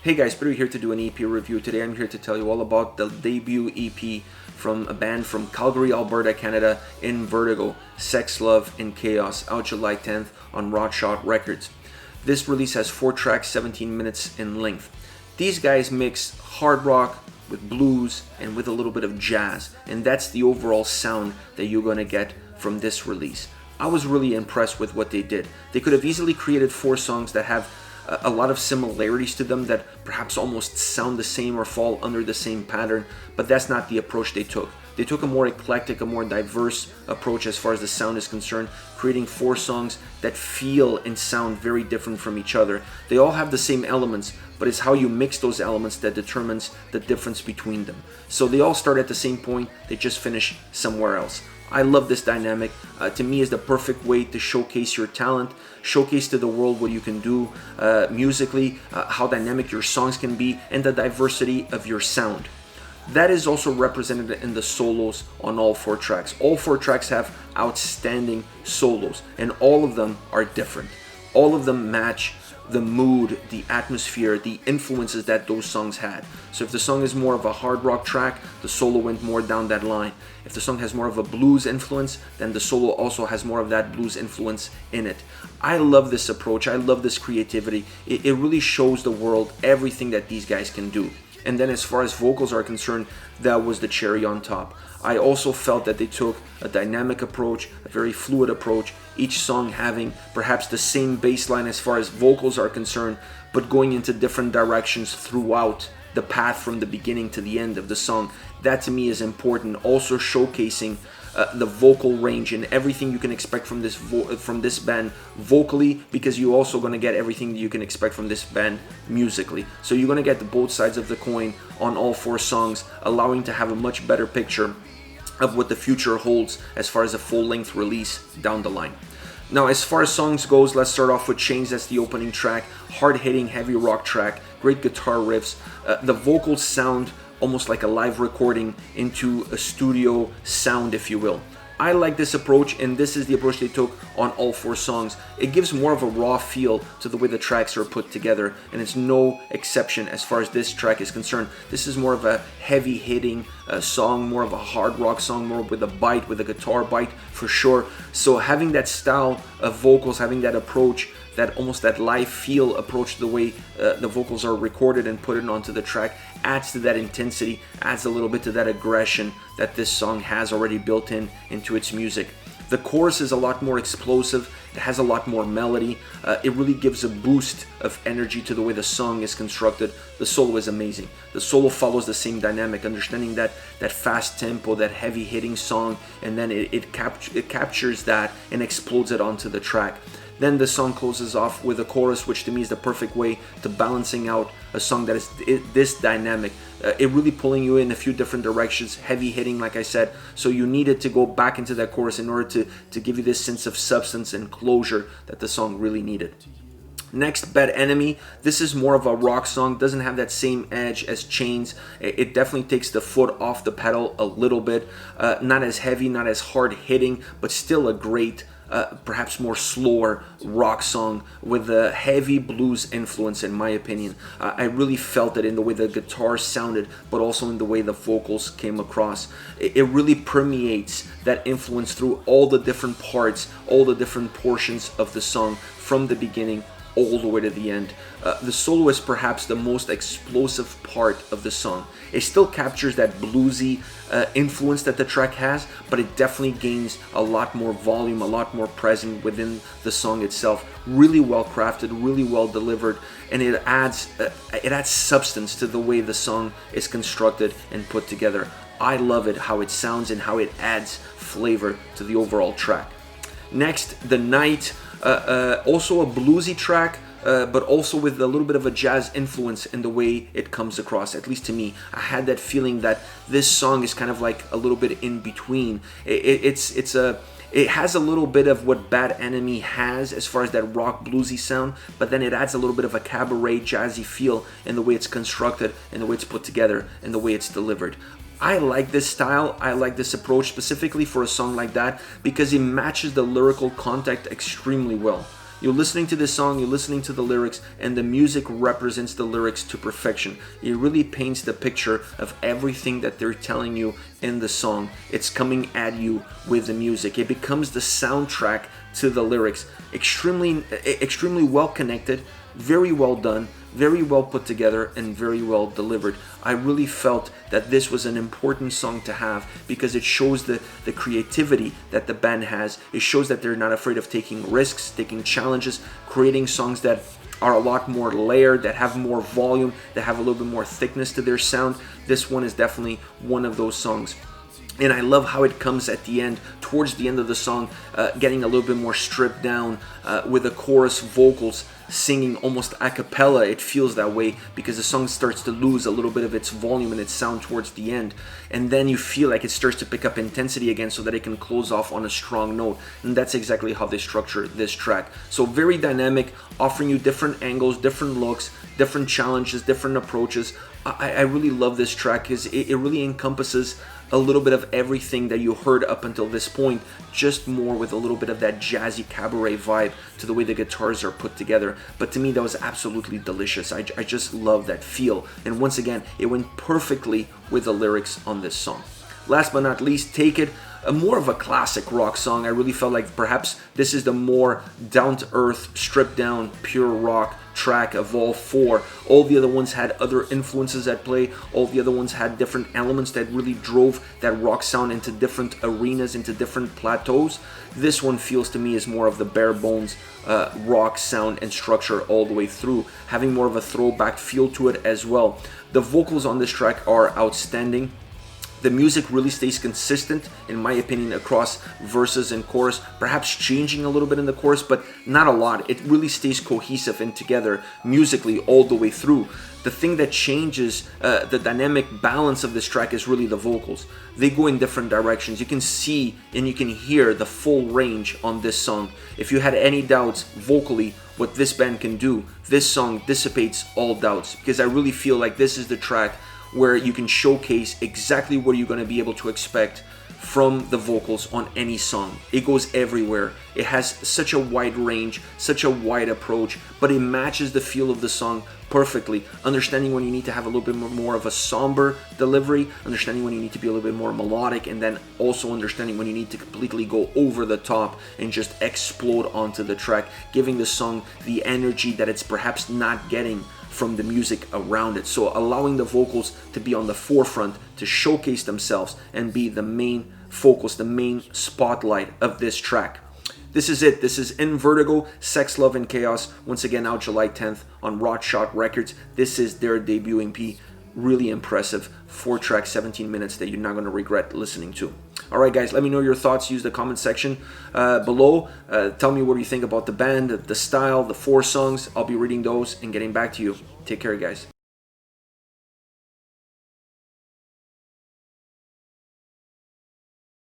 Hey guys, Peter here to do an EP review. Today I'm here to tell you all about the debut EP from a band from Calgary, Alberta, Canada in Vertigo, Sex, Love, and Chaos, out July 10th on Rodshot Records. This release has 4 tracks, 17 minutes in length. These guys mix hard rock with blues and with a little bit of jazz, and that's the overall sound that you're going to get from this release. I was really impressed with what they did. They could have easily created 4 songs that have a lot of similarities to them that perhaps almost sound the same or fall under the same pattern, but that's not the approach they took. They took a more eclectic, a more diverse approach as far as the sound is concerned, creating 4 songs that feel and sound very different from each other. They all have the same elements, but it's how you mix those elements that determines the difference between them. So they all start at the same point, they just finish somewhere else. I love this dynamic. To me, is the perfect way to showcase your talent, showcase to the world what you can do musically, how dynamic your songs can be, and the diversity of your sound. That is also represented in the solos on all 4 tracks. All 4 tracks have outstanding solos, and all of them are different. All of them match the mood, the atmosphere, the influences that those songs had. So if the song is more of a hard rock track, the solo went more down that line. If the song has more of a blues influence, then the solo also has more of that blues influence in it. I love this approach. I love this creativity. It really shows the world everything that these guys can do. And then as far as vocals are concerned, that was the cherry on top. I also felt that they took a dynamic approach, a very fluid approach, each song having perhaps the same bass line as far as vocals are concerned, but going into different directions throughout the path from the beginning to the end of the song. That to me is important. Also showcasing the vocal range and everything you can expect from this band vocally, because you're also going to get everything that you can expect from this band musically. So you're going to get the both sides of the coin on all 4 songs, allowing to have a much better picture of what the future holds as far as a full-length release down the line. Now, as far as songs goes, let's start off with Chains. That's the opening track. Hard-hitting, heavy rock track, great guitar riffs. The vocals sound almost like a live recording into a studio sound, if you will. I like this approach, and this is the approach they took on all 4 songs. It gives more of a raw feel to the way the tracks are put together, and it's no exception as far as this track is concerned. This is more of a heavy-hitting song, more of a hard rock song, more with a bite, with a guitar bite for sure. So having that style of vocals, having that approach, that almost that live feel approach to the way the vocals are recorded and put it onto the track, adds to that intensity, adds a little bit to that aggression that this song has already built into its music. The chorus is a lot more explosive, it has a lot more melody, it really gives a boost of energy to the way the song is constructed. The solo is amazing. The solo follows the same dynamic, understanding that fast tempo, that heavy hitting song, and then it captures that and explodes it onto the track. Then the song closes off with a chorus, which to me is the perfect way to balancing out a song that is this dynamic. It really pulling you in a few different directions, heavy hitting, like I said. So you needed to go back into that chorus in order to give you this sense of substance and closure that the song really needed. Next, Bad Enemy. This is more of a rock song, doesn't have that same edge as Chains. It definitely takes the foot off the pedal a little bit. Not as heavy, not as hard hitting, but still a great perhaps more slower rock song with a heavy blues influence, in my opinion. I really felt it in the way the guitar sounded, but also in the way the vocals came across. It really permeates that influence through all the different parts, all the different portions of the song, from the beginning all the way to the end. The solo is perhaps the most explosive part of the song. It still captures that bluesy influence that the track has, but it definitely gains a lot more volume, a lot more presence within the song itself. Really well crafted, really well delivered, and it adds substance to the way the song is constructed and put together. I love it, how it sounds and how it adds flavor to the overall track. Next, The Night. Also a bluesy track, but also with a little bit of a jazz influence in the way it comes across. At least to me, I had that feeling that this song is kind of like a little bit in between. It has a little bit of what Bad Enemy has as far as that rock bluesy sound, but then it adds a little bit of a cabaret jazzy feel in the way it's constructed, and the way it's put together, and the way it's delivered. I like this style, I like this approach specifically for a song like that because it matches the lyrical content extremely well. You're listening to this song, you're listening to the lyrics, and the music represents the lyrics to perfection. It really paints the picture of everything that they're telling you in the song. It's coming at you with the music. It becomes the soundtrack to the lyrics. Extremely well connected, very well done, very well put together, and very well delivered. I really felt that this was an important song to have because it shows the creativity that the band has. It shows that they're not afraid of taking risks, taking challenges, creating songs that are a lot more layered, that have more volume, that have a little bit more thickness to their sound. This one is definitely one of those songs. And I love how it comes at the end, towards the end of the song, getting a little bit more stripped down with the chorus vocals singing almost a cappella. It feels that way because the song starts to lose a little bit of its volume and its sound towards the end. And then you feel like it starts to pick up intensity again so that it can close off on a strong note. And that's exactly how they structure this track. So very dynamic, offering you different angles, different looks, different challenges, different approaches. I really love this track because it really encompasses a little bit of everything that you heard up until this point, just more with a little bit of that jazzy cabaret vibe to the way the guitars are put together. But to me, that was absolutely delicious. I just love that feel. And once again, it went perfectly with the lyrics on this song. Last but not least, Take It. More of a classic rock song. I really felt like perhaps this is the more down-to-earth, stripped-down, pure rock track of all four. All the other ones had other influences at play. All the other ones had different elements that really drove that rock sound into different arenas, into different plateaus. This one feels to me as more of the bare bones rock sound and structure all the way through, having more of a throwback feel to it as well. The vocals on this track are outstanding. The music really stays consistent, in my opinion, across verses and chorus, perhaps changing a little bit in the chorus, but not a lot. It really stays cohesive and together musically all the way through. The thing that changes the dynamic balance of this track is really the vocals. They go in different directions. You can see and you can hear the full range on this song. If you had any doubts vocally what this band can do, this song dissipates all doubts, because I really feel like this is the track where you can showcase exactly what you're going to be able to expect from the vocals on any song. It goes everywhere. It has such a wide range, such a wide approach, but it matches the feel of the song perfectly. Understanding when you need to have a little bit more of a somber delivery, understanding when you need to be a little bit more melodic, and then also understanding when you need to completely go over the top and just explode onto the track, giving the song the energy that it's perhaps not getting from the music around it. So allowing the vocals to be on the forefront, to showcase themselves and be the main focus, the main spotlight of this track. This is it. This is In Vertigo, Sex, Love, and Chaos. Once again, out July 10th on Rot Shot Records. This is their debut EP. Really impressive. 4-track, 17 minutes that you're not going to regret listening to. All right, guys, let me know your thoughts. Use the comment section below. Tell me what you think about the band, the style, the 4 songs. I'll be reading those and getting back to you. Take care, guys.